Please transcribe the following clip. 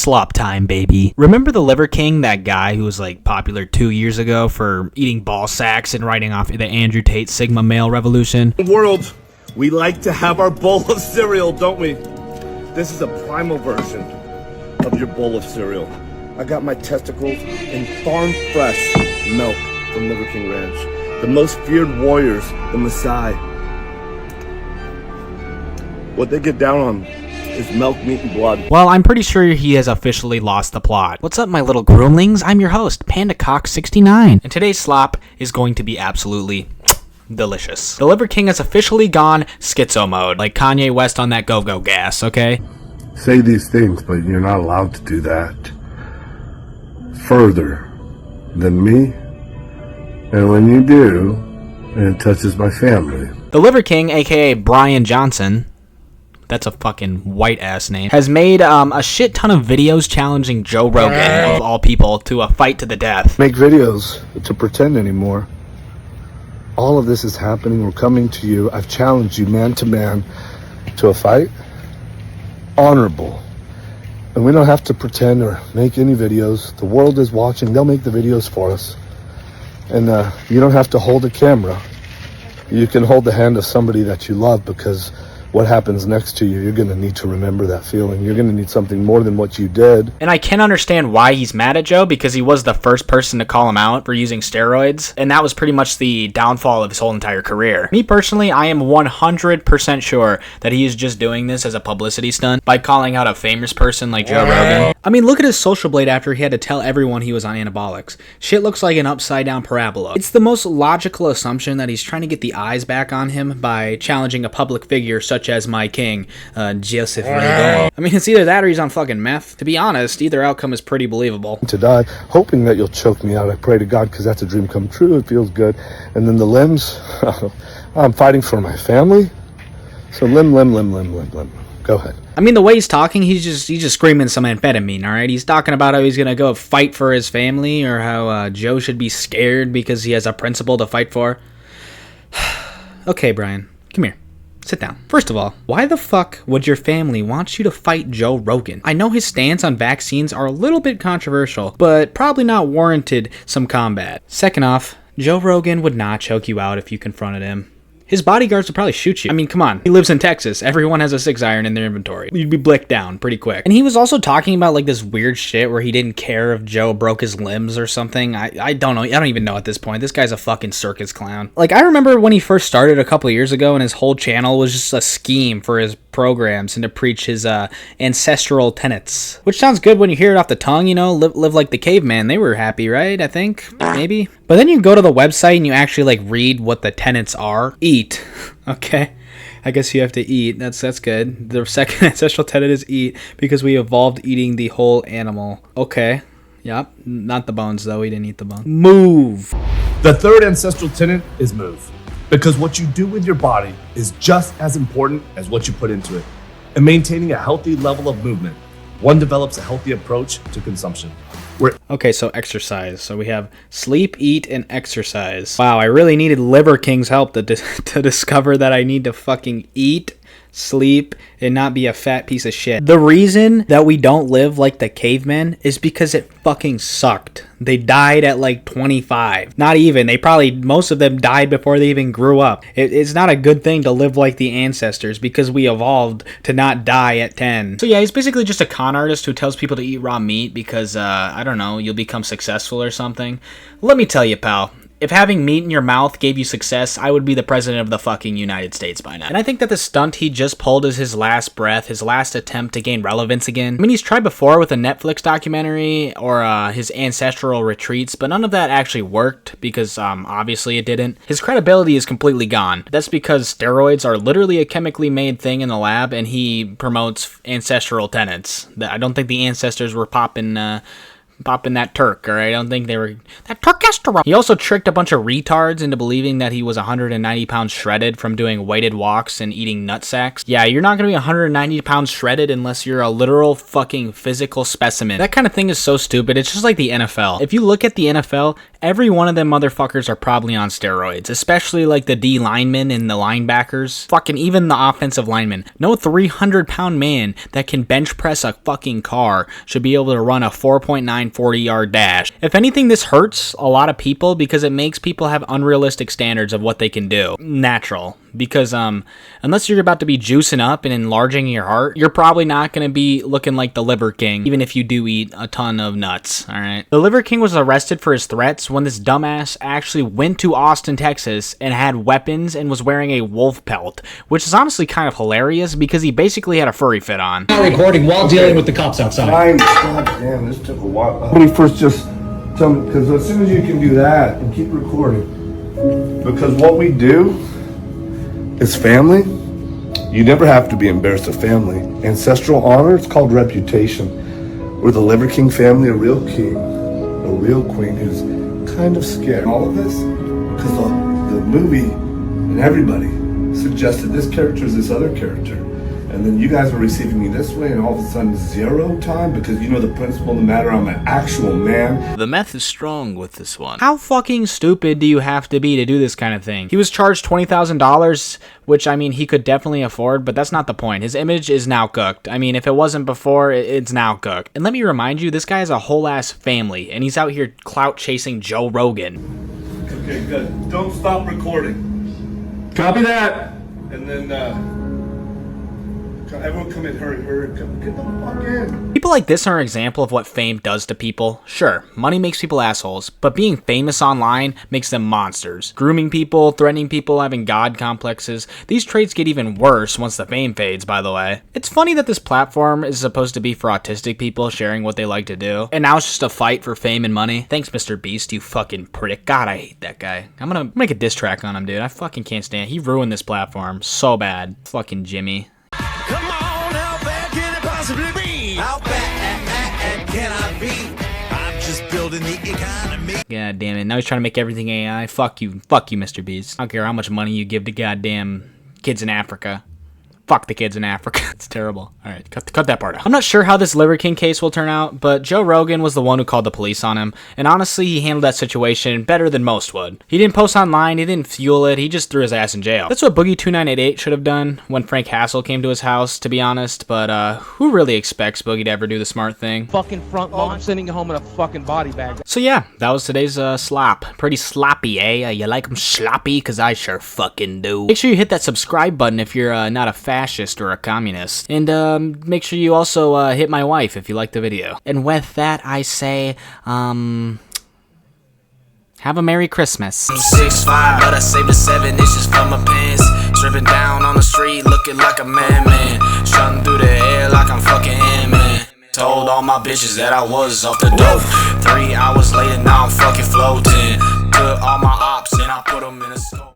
slop time, baby. Remember the Liver King, that guy who was like popular 2 years ago for eating ball sacks and writing off the Andrew Tate Sigma male revolution? World, we like to have our bowl of cereal, don't we? This is a primal version of your bowl of cereal. I got my testicles in farm fresh milk from Liver King Ranch. The most feared warriors, the Maasai. What they get down on is milk, meat, and blood. Well, I'm pretty sure he has officially lost the plot. What's up, my little groomlings? I'm your host, PandaCock69, and today's slop is going to be absolutely delicious. The Liver King has officially gone schizo mode, like Kanye West on that go-go gas, okay? Say these things, but you're not allowed to do that further than me, and when you do, it touches my family. The Liver King, aka Brian Johnson, that's a fucking white-ass name, has made a shit ton of videos challenging Joe Rogan, of all people, to a fight to the death. Make videos to pretend anymore. All of this is happening. We're coming to you. I've challenged you man to man to a fight. Honorable. And we don't have to pretend or make any videos. The world is watching. They'll make the videos for us. And you don't have to hold a camera. You can hold the hand of somebody that you love, because what happens next to you, you're going to need to remember that feeling. You're going to need something more than what you did. And I can understand why he's mad at Joe, because he was the first person to call him out for using steroids, and that was pretty much the downfall of his whole entire career. Me personally, I am 100% sure that he is just doing this as a publicity stunt by calling out a famous person like Joe Rogan. I mean, look at his social blade after he had to tell everyone he was on anabolics. Shit looks like an upside down parabola. It's the most logical assumption that he's trying to get the eyes back on him by challenging a public figure such as my king, Joseph Rogan. I mean, it's either that or he's on fucking meth. To be honest, either outcome is pretty believable. To die, hoping that you'll choke me out. I pray to God, because that's a dream come true. It feels good. And then the limbs, I'm fighting for my family. So limb. Go ahead. I mean, the way he's talking, he's just screaming some amphetamine, all right? He's talking about how he's going to go fight for his family, or how Joe should be scared because he has a principle to fight for. Okay, Brian, come here. Sit down. First of all, why the fuck would your family want you to fight Joe Rogan? I know his stance on vaccines are a little bit controversial, but probably not warranted some combat. Second off, Joe Rogan would not choke you out if you confronted him. His bodyguards would probably shoot you. I mean, come on. He lives in Texas. Everyone has a 6-iron in their inventory. You'd be blicked down pretty quick. And he was also talking about like this weird shit where he didn't care if Joe broke his limbs or something. I don't know. I don't even know at this point. This guy's a fucking circus clown. Like, I remember when he first started a couple of years ago, and his whole channel was just a scheme for his programs and to preach his ancestral tenets. Which sounds good when you hear it off the tongue, you know, live like the caveman. They were happy, right? I think, maybe. But then you go to the website and you actually like read what the tenets are. Eat. Okay. I guess you have to eat. That's good. The second ancestral tenet is eat, because we evolved eating the whole animal. Okay. Yep. Not the bones though. We didn't eat the bones. Move. The third ancestral tenet is move. Because what you do with your body is just as important as what you put into it. And maintaining a healthy level of movement, one develops a healthy approach to consumption. Okay, so exercise. So we have sleep, eat, and exercise. Wow, I really needed Liver King's help to discover that I need to fucking eat, sleep, and not be a fat piece of shit. The reason that we don't live like the cavemen is because it fucking sucked. They died at like 25. Not even. Most of them died before they even grew up. It's not a good thing to live like the ancestors, because we evolved to not die at 10. So yeah, he's basically just a con artist who tells people to eat raw meat because, I don't know, you'll become successful or something. Let me tell you, pal. If having meat in your mouth gave you success, I would be the president of the fucking United States by now. And I think that the stunt he just pulled is his last breath, his last attempt to gain relevance again. I mean, he's tried before with a Netflix documentary or his ancestral retreats, but none of that actually worked because obviously it didn't. His credibility is completely gone. That's because steroids are literally a chemically made thing in the lab, and he promotes ancestral tenets. I don't think the ancestors were popping Popping that Turk, alright? I don't think they were... That Turkesterone! He also tricked a bunch of retards into believing that he was 190 pounds shredded from doing weighted walks and eating nut sacks. Yeah, you're not gonna be 190 pounds shredded unless you're a literal fucking physical specimen. That kind of thing is so stupid. It's just like the NFL. If you look at the NFL, every one of them motherfuckers are probably on steroids, especially like the D linemen and the linebackers. Fucking even the offensive linemen. No 300-pound man that can bench press a fucking car should be able to run a 4.9 40-yard dash. If anything, this hurts a lot of people because it makes people have unrealistic standards of what they can do. Natural. Because unless you're about to be juicing up and enlarging your heart, you're probably not going to be looking like the Liver King, even if you do eat a ton of nuts, alright? The Liver King was arrested for his threats when this dumbass actually went to Austin, Texas and had weapons and was wearing a wolf pelt, which is honestly kind of hilarious because he basically had a furry fit on. Recording while dealing with the cops outside. God damn, this took a while. Let me first just tell me, because as soon as you can do that and keep recording, because what we do is family. You never have to be embarrassed of family. Ancestral honor, it's called reputation. We're the Liver King family, a real king, a real queen who's kind of scared. All of this because the movie and everybody suggested this character is this other character. And then you guys are receiving me this way, and all of a sudden 0 time because you know the principle of the matter. I'm an actual man. The meth is strong with this one. How fucking stupid do you have to be to do this kind of thing? He was charged $20,000, which I mean he could definitely afford, but that's not the point. His image is now cooked. I mean, if it wasn't before, it's now cooked. And let me remind you, this guy has a whole ass family, and he's out here clout chasing Joe Rogan. Okay, good. Don't stop recording. Copy that. And then, everyone come in, hurry, get the fuck in. People like this are an example of what fame does to people. Sure, money makes people assholes, but being famous online makes them monsters. Grooming people, threatening people, having god complexes, these traits get even worse once the fame fades, by the way. It's funny that this platform is supposed to be for autistic people sharing what they like to do, and now it's just a fight for fame and money. Thanks, Mr. Beast, you fucking prick. God, I hate that guy. I'm gonna make a diss track on him, dude. I fucking can't stand it. He ruined this platform so bad. Fucking Jimmy. Come on, how bad can it possibly be? How bad can I be? I'm just building the economy. God damn it. Now he's trying to make everything AI. Fuck you, Mr. Beast. I don't care how much money you give to goddamn kids in Africa. Fuck the kids in Africa. It's terrible. All right, cut that part out. I'm not sure how this Liver King case will turn out, but Joe Rogan was the one who called the police on him, and honestly, he handled that situation better than most would. He didn't post online, he didn't fuel it, he just threw his ass in jail. That's what Boogie2988 should have done when Frank Hassel came to his house, to be honest, but who really expects Boogie to ever do the smart thing? Fucking front lawn, sending you home in a fucking body bag. So yeah, that was today's slop. Pretty sloppy, eh? You like them sloppy? Cause I sure fucking do. Make sure you hit that subscribe button if you're not a fascist or a communist. And make sure you also hit my wife if you like the video. And with that, I say, have a Merry Christmas. I'm 6'5", but I saved the 7 inches from my pants. Tripping down on the street, looking like a man. Shooting through the air like I'm fucking Ant-Man. Told all my bitches that I was off the dope. 3 hours later, now